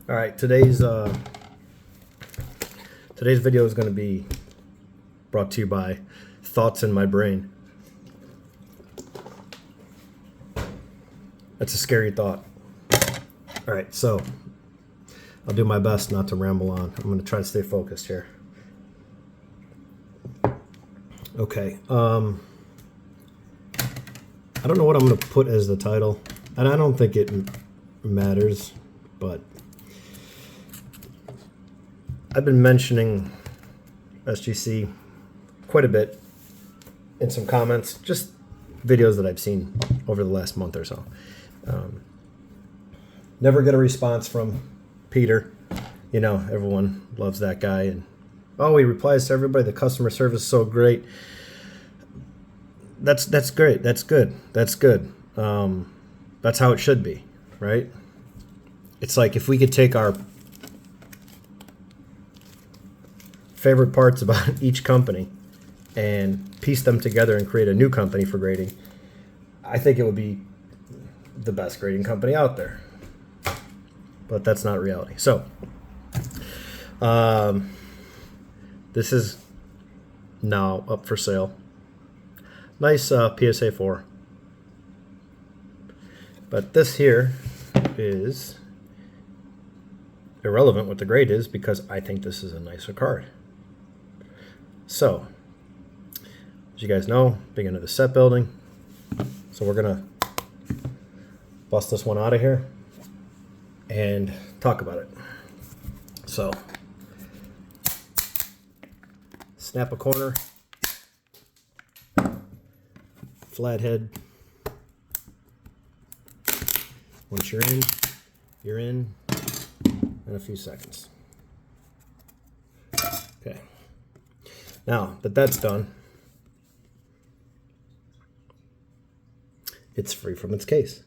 All right, today's video is going to be brought to you by thoughts in my brain. That's a scary thought. All right, so I'll do my best not to ramble on. I'm going to try to stay focused here. Okay. I don't know what I'm going to put as the title, and I don't think it matters, but I've been mentioning SGC quite a bit in some comments, just videos that I've seen over the last month or so. Never get a response from Peter. You know, everyone loves that guy, and oh, he replies to everybody. The customer service is so great. That's great. That's good. That's good. That's how it should be, right? It's like if we could take our favorite parts about each company and piece them together and create a new company for grading, I think it would be the best grading company out there. But that's not reality. So, this is now up for sale. Nice PSA 4. But this here is irrelevant what the grade is because I think this is a nicer card. So, as you guys know, big into the set building. So we're going to bust this one out of here and talk about it. So, snap a corner, flathead. Once you're in in a few seconds. Okay. Now that that's done, it's free from its case.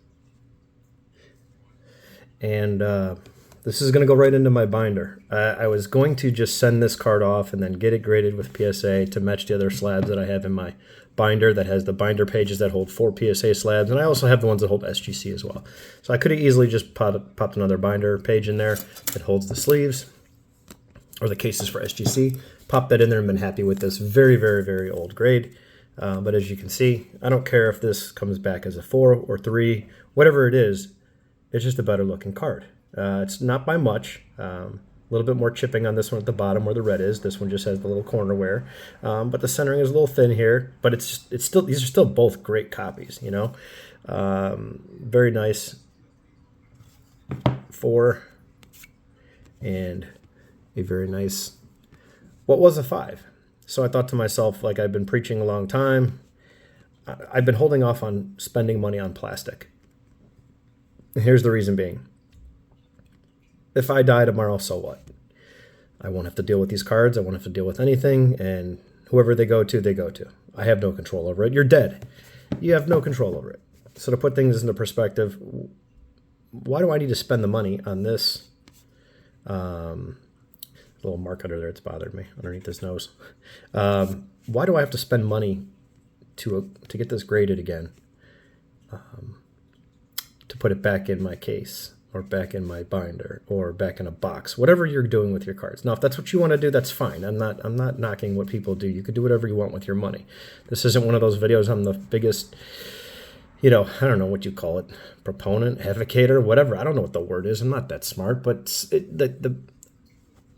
And this is going to go right into my binder. I was going to just send this card off and then get it graded with PSA to match the other slabs that I have in my binder that has the binder pages that hold 4 PSA slabs. And I also have the ones that hold SGC as well. So I could have easily just popped another binder page in there that holds the sleeves or the cases for SGC. Pop that in there and been happy with this very, very, very old grade. But as you can see, I don't care if this comes back as a 4 or 3, whatever it is, it's just a better looking card. It's not by much. A little bit more chipping on this one at the bottom where the red is. This one just has the little corner wear. But the centering is a little thin here. But it's still, these are still both great copies, you know. Very nice 4 and a very nice, what was a 5. So I thought to myself, like I've been preaching a long time, I've been holding off on spending money on plastic. And here's the reason being. If I die tomorrow, so what? I won't have to deal with these cards. I won't have to deal with anything. And whoever they go to, they go to. I have no control over it. You're dead. You have no control over it. So to put things into perspective, why do I need to spend the money on this? Little mark under there, it's bothered me underneath his nose. Why do I have to spend money to get this graded again? To put it back in my case or back in my binder or back in a box, whatever you're doing with your cards. Now, if that's what you want to do, that's fine. I'm not knocking what people do. You can do whatever you want with your money. This isn't one of those videos I'm the biggest, you know, I don't know what you call it, proponent, advocator, whatever. I don't know what the word is. I'm not that smart, but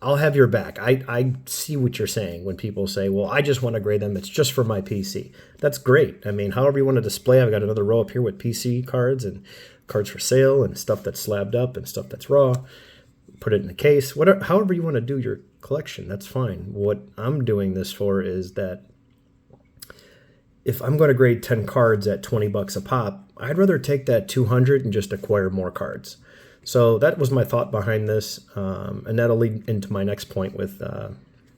I'll have your back. I see what you're saying when people say, well, I just want to grade them. It's just for my PC. That's great. I mean, however you want to display, I've got another row up here with PC cards and cards for sale and stuff that's slabbed up and stuff that's raw. Put it in a case. Whatever, however you want to do your collection, that's fine. What I'm doing this for is that if I'm going to grade 10 cards at 20 bucks a pop, I'd rather take that 200 and just acquire more cards. So that was my thought behind this, and that'll lead into my next point with,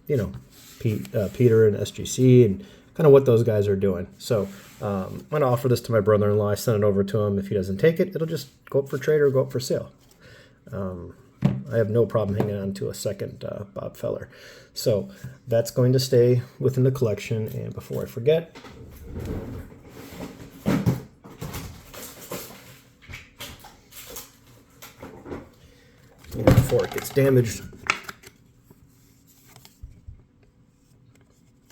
you know, Peter and SGC and kind of what those guys are doing. So I'm going to offer this to my brother-in-law. I send it over to him. If he doesn't take it, it'll just go up for trade or go up for sale. I have no problem hanging on to a second Bob Feller. So that's going to stay within the collection. And before I forget, before it gets damaged.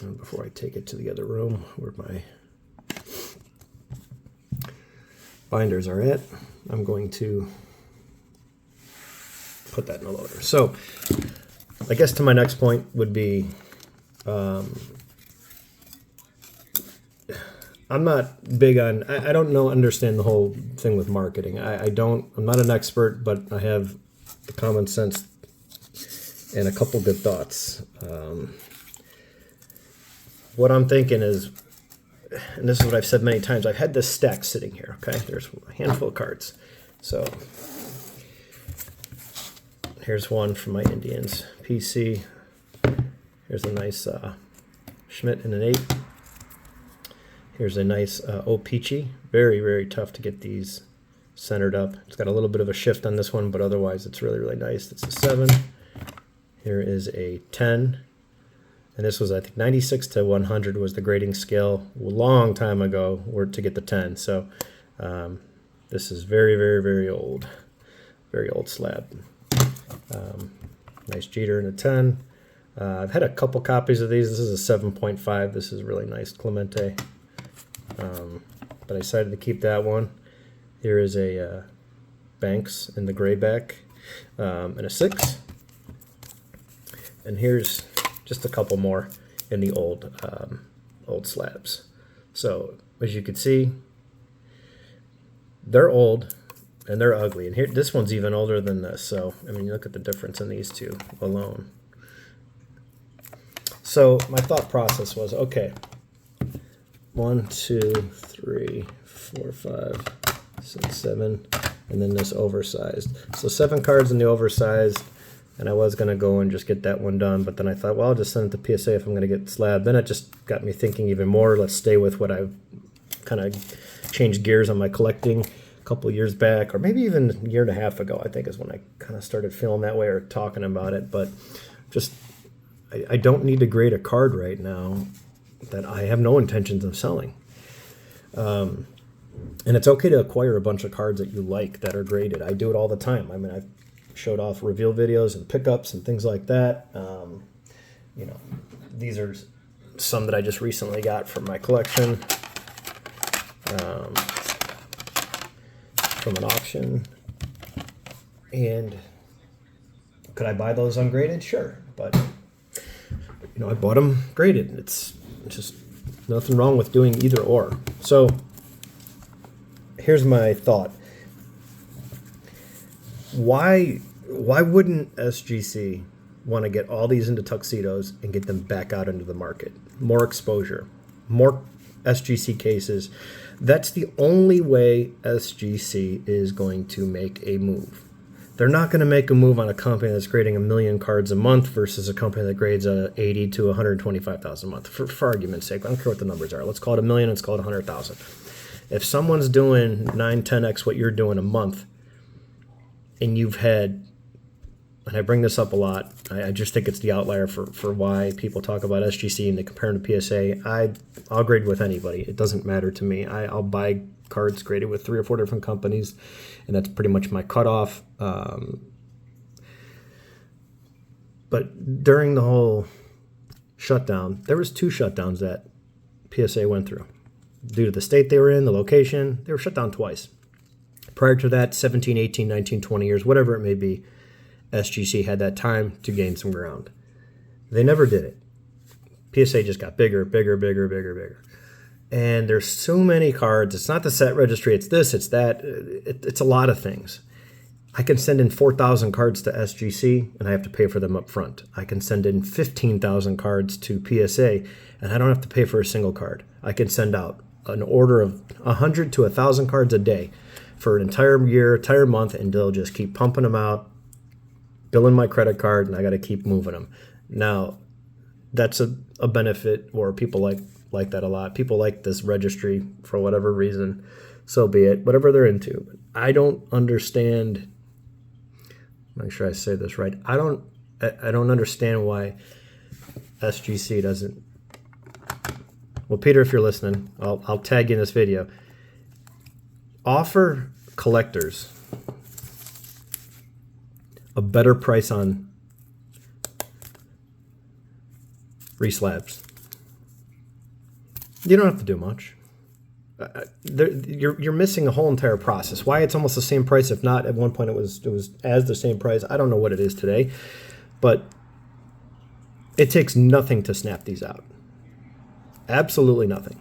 And before I take it to the other room where my binders are at, I'm going to put that in a loader. So I guess to my next point would be, I'm not big on, I don't understand the whole thing with marketing. I'm not an expert, but I have the common sense and a couple good thoughts. What I'm thinking is, and this is what I've said many times, I've had this stack sitting here, okay? There's a handful of cards. So here's one from my Indians, PC. Here's a nice Schmidt in an 8. Here's a nice O-Peachy. Very, very tough to get these centered up. It's got a little bit of a shift on this one, but otherwise it's really, really nice. It's a 7. Here is a 10. And this was, I think, 96 to 100 was the grading scale a long time ago to get the 10. So this is very, very, very old slab. Nice Jeter in a 10. I've had a couple copies of these. This is a 7.5. This is really nice Clemente. But I decided to keep that one. Here is a Banks in the gray back and a 6. And here's just a couple more in the old slabs. So as you can see, they're old and they're ugly. And here, this one's even older than this. So I mean, you look at the difference in these two alone. So my thought process was, okay, 1, 2, 3, 4, 5, 6, 7, and then this oversized. So 7 cards in the oversized. And I was going to go and just get that one done, but then I thought, well, I'll just send it to PSA if I'm going to get slab. Then it just got me thinking even more. Let's stay with what I've kind of changed gears on my collecting a couple of years back, or maybe even a year and a half ago, I think is when I kind of started feeling that way or talking about it. But just, I don't need to grade a card right now that I have no intentions of selling. And it's okay to acquire a bunch of cards that you like that are graded. I do it all the time. I mean, I've showed off reveal videos and pickups and things like that. You know, these are some that I just recently got from my collection, from an auction. And could I buy those ungraded? Sure, but you know, I bought them graded. It's just nothing wrong with doing either or. So here's my thought. Why wouldn't SGC want to get all these into Tuxedos and get them back out into the market? More exposure, more SGC cases. That's the only way SGC is going to make a move. They're not going to make a move on a company that's grading 1 million cards a month versus a company that grades 80 to 125,000 a month. For argument's sake, I don't care what the numbers are. Let's call it 1 million. Let's call it 100,000. If someone's doing 9, 10x what you're doing a month, and you've had, and I bring this up a lot, I just think it's the outlier for why people talk about SGC and they compare them to PSA. I'll grade with anybody. It doesn't matter to me. I'll buy cards graded with 3 or 4 different companies, and that's pretty much my cutoff. But during the whole shutdown, there was 2 shutdowns that PSA went through. Due to the state they were in, the location, they were shut down twice. Prior to that, 17, 18, 19, 20 years, whatever it may be, SGC had that time to gain some ground. They never did it. PSA just got bigger, bigger, bigger, bigger, bigger. And there's so many cards. It's not the set registry. It's this, it's that. It's a lot of things. I can send in 4,000 cards to SGC, and I have to pay for them up front. I can send in 15,000 cards to PSA, and I don't have to pay for a single card. I can send out an order of 100 to 1,000 cards a day for an entire year, entire month, and they'll just keep pumping them out, billing my credit card, and I got to keep moving them. Now, that's a benefit, or people like that a lot. People like this registry for whatever reason, so be it, whatever they're into. I don't understand. Make sure I say this right. I don't understand why SGC doesn't. Well, Peter, if you're listening, I'll tag you in this video. Offer collectors a better price on slabs. You don't have to do much. You're missing a whole entire process. Why it's almost the same price, if not at one point it was as the same price. I don't know what it is today, but it takes nothing to snap these out. Absolutely nothing.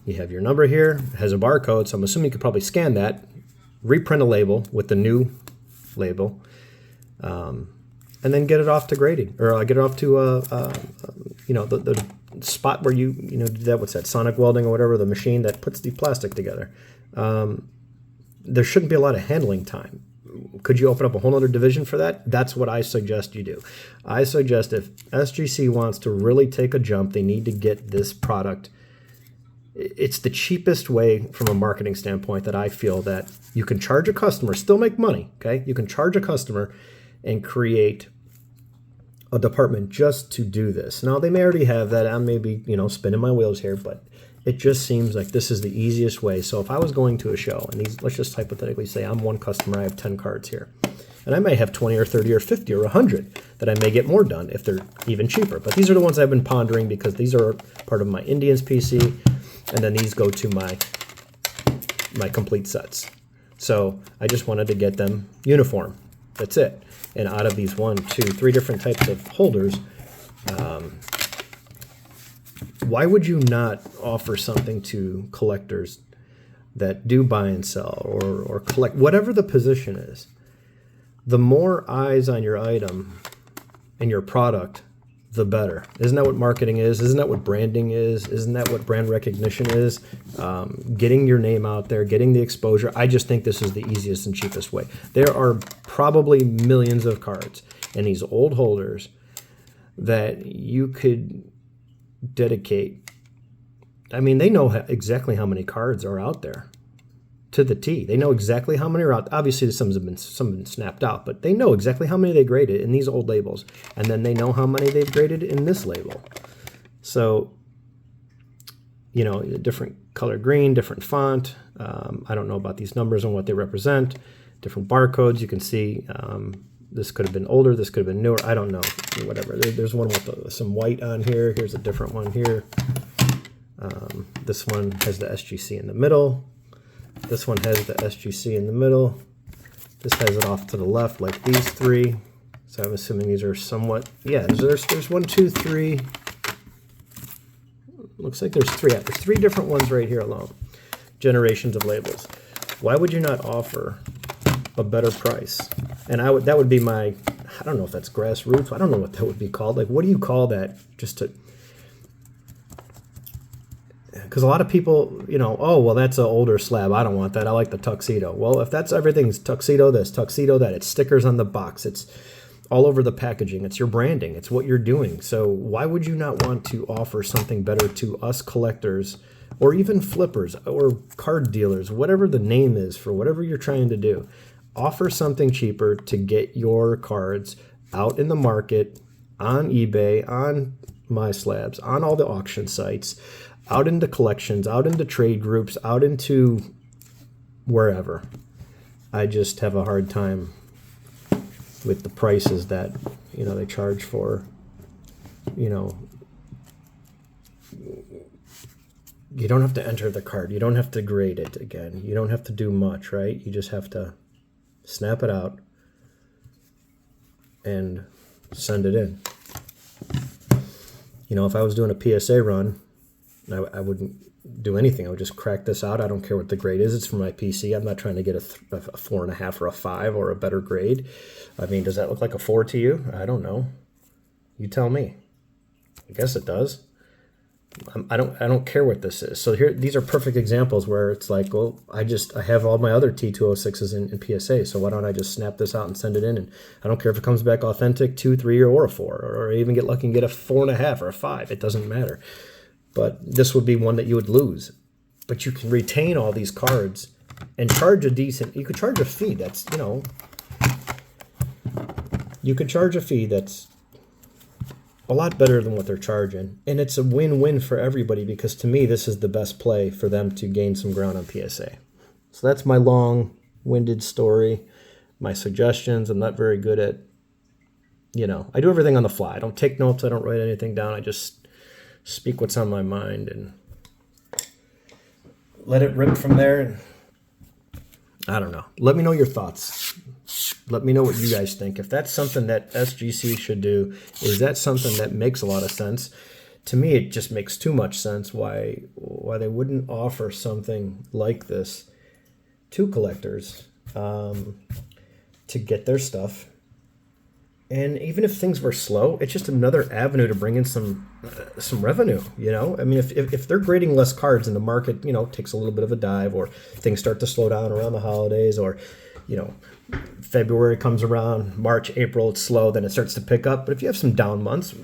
You have your number here, it has a barcode, so I'm assuming you could probably scan that, reprint a label with the new label, and then get it off to grading, or get it off to the spot where you do that. What's that? Sonic welding or whatever, the machine that puts the plastic together. There shouldn't be a lot of handling time. Could you open up a whole other division for that? That's what I suggest you do. I suggest if SGC wants to really take a jump, they need to get this product. It's the cheapest way from a marketing standpoint that I feel that you can charge a customer, still make money, okay? You can charge a customer and create a department just to do this. Now, they may already have that. I'm maybe, spinning my wheels here, but it just seems like this is the easiest way. So if I was going to a show, and let's just hypothetically say I'm one customer, I have 10 cards here. And I may have 20 or 30 or 50 or 100 that I may get more done if they're even cheaper. But these are the ones I've been pondering because these are part of my Indians PC, and then these go to my complete sets. So I just wanted to get them uniform. That's it. And out of these 1, 2, 3 different types of holders, why would you not offer something to collectors that do buy and sell or collect, whatever the position is? The more eyes on your item and your product, the better. Isn't that what marketing is? Isn't that what branding is? Isn't that what brand recognition is? Getting your name out there, getting the exposure. I just think this is the easiest and cheapest way. There are probably millions of cards in these old holders that you could dedicate. I mean, they know exactly how many cards are out there to the T. They know exactly how many are out. Obviously, some have been snapped out, but they know exactly how many they graded in these old labels, and then they know how many they've graded in this label. So, different color green, different font. I don't know about these numbers and what they represent. Different barcodes. You can see this could have been older. This could have been newer. I don't know. Whatever. There's one with some white on here. Here's a different one here. This one has the SGC in the middle. This one has the SGC in the middle. This has it off to the left like these 3. So I'm assuming these are somewhat, yeah, there's 1, 2, 3. Looks like there's 3. Yeah, there's 3 different ones right here alone. Generations of labels. Why would you not offer a better price? And that would be my, I don't know if that's grassroots. I don't know what that would be called. Like, what do you call that? Just to, because a lot of people, oh, well, that's an older slab. I don't want that. I like the Tuxedo. Well, if that's everything's Tuxedo this, Tuxedo that, it's stickers on the box. It's all over the packaging. It's your branding. It's what you're doing. So why would you not want to offer something better to us collectors or even flippers or card dealers, whatever the name is for whatever you're trying to do? Offer something cheaper to get your cards out in the market, on eBay, on MySlabs, on all the auction sites, out into collections, out into trade groups, out into wherever. I just have a hard time with the prices that, they charge for, you don't have to enter the card. You don't have to grade it again. You don't have to do much, right? You just have to snap it out and send it in. If I was doing a PSA run, I wouldn't do anything. I would just crack this out. I don't care what the grade is. It's for my PC. I'm not trying to get a 4.5 or a 5 or a better grade. I mean, does that look like a 4 to you? I don't know. You tell me. I guess it does. I don't care what this is. So here, these are perfect examples where it's like, well, I have all my other T206s in PSA, so why don't I just snap this out and send it in? And I don't care if it comes back authentic 2, 3, or a 4, or even get lucky and get a 4.5 or a 5. It doesn't matter. But this would be one that you would lose. But you can retain all these cards and charge you could charge a fee that's, you could charge a fee that's a lot better than what they're charging. And it's a win-win for everybody because to me, this is the best play for them to gain some ground on PSA. So that's my long-winded story. my suggestions. I'm not very good at, I do everything on the fly. I don't take notes. I don't write anything down. I just speak what's on my mind and let it rip from there. And I don't know. Let me know your thoughts. Let me know what you guys think. If that's something that SGC should do, is that something that makes a lot of sense? To me, it just makes too much sense why they wouldn't offer something like this to collectors to get their stuff. And even if things were slow, it's just another avenue to bring in some revenue, I mean, if they're grading less cards and the market, takes a little bit of a dive, or things start to slow down around the holidays, or, February comes around, March, April, it's slow, then it starts to pick up. But if you have some down months,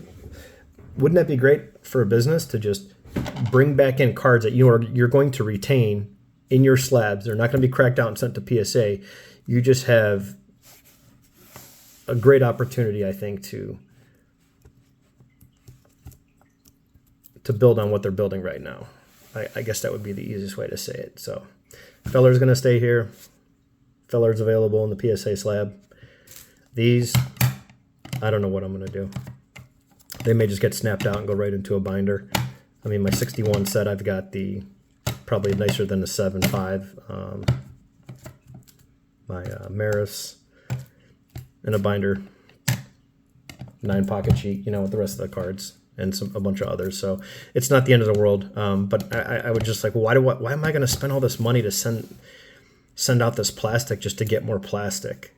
wouldn't that be great for a business to just bring back in cards that you're going to retain in your slabs? They're not going to be cracked out and sent to PSA. You just have a great opportunity, I think, to build on what they're building right now. I guess that would be the easiest way to say it. So Feller's going to stay here. Feller's available in the PSA slab. These, I don't know what I'm going to do. They may just get snapped out and go right into a binder. I mean, my 61 set, I've got the probably nicer than the 7.5. My Maris in a binder, 9-pocket sheet, with the rest of the cards and a bunch of others. So it's not the end of the world. But I would just like, why am I going to spend all this money to send out this plastic just to get more plastic?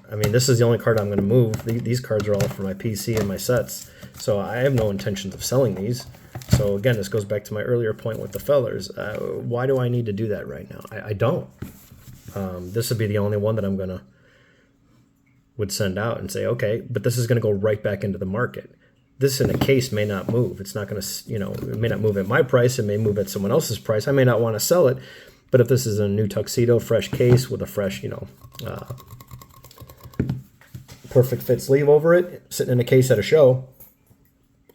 I mean, this is the only card I'm going to move. These cards are all for my PC and my sets, so I have no intentions of selling these. So again, this goes back to my earlier point with the Fellers. Why do I need to do that right now? I don't. This would be the only one that I'm would send out and say, okay, but this is going to go right back into the market. This in a case may not move. It's not going to, it may not move at my price. It may move at someone else's price. I may not want to sell it, but if this is a new Tuxedo, fresh case with a fresh, perfect fit sleeve over it, sitting in a case at a show.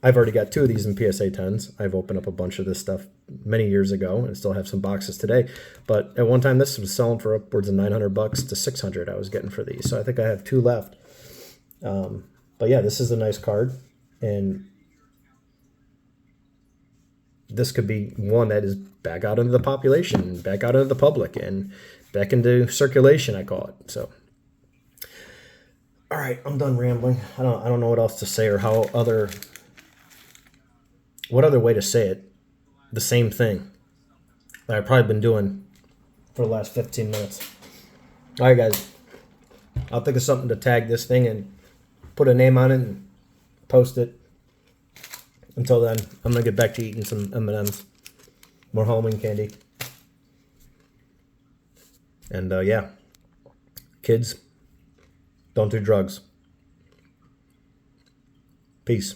I've already got 2 of these in PSA 10s. I've opened up a bunch of this stuff many years ago and still have some boxes today. But at one time, this was selling for upwards of $900 to $600 I was getting for these. So I think I have 2 left. But yeah, this is a nice card. And this could be one that is back out into the population, back out into the public, and back into circulation, I call it. So, all right, I'm done rambling. I don't know what else to say or what other way to say it. The same thing that I've probably been doing for the last 15 minutes. All right, guys. I'll think of something to tag this thing and put a name on it and post it. Until then, I'm going to get back to eating some M&Ms. More Halloween candy. And yeah. Kids, don't do drugs. Peace.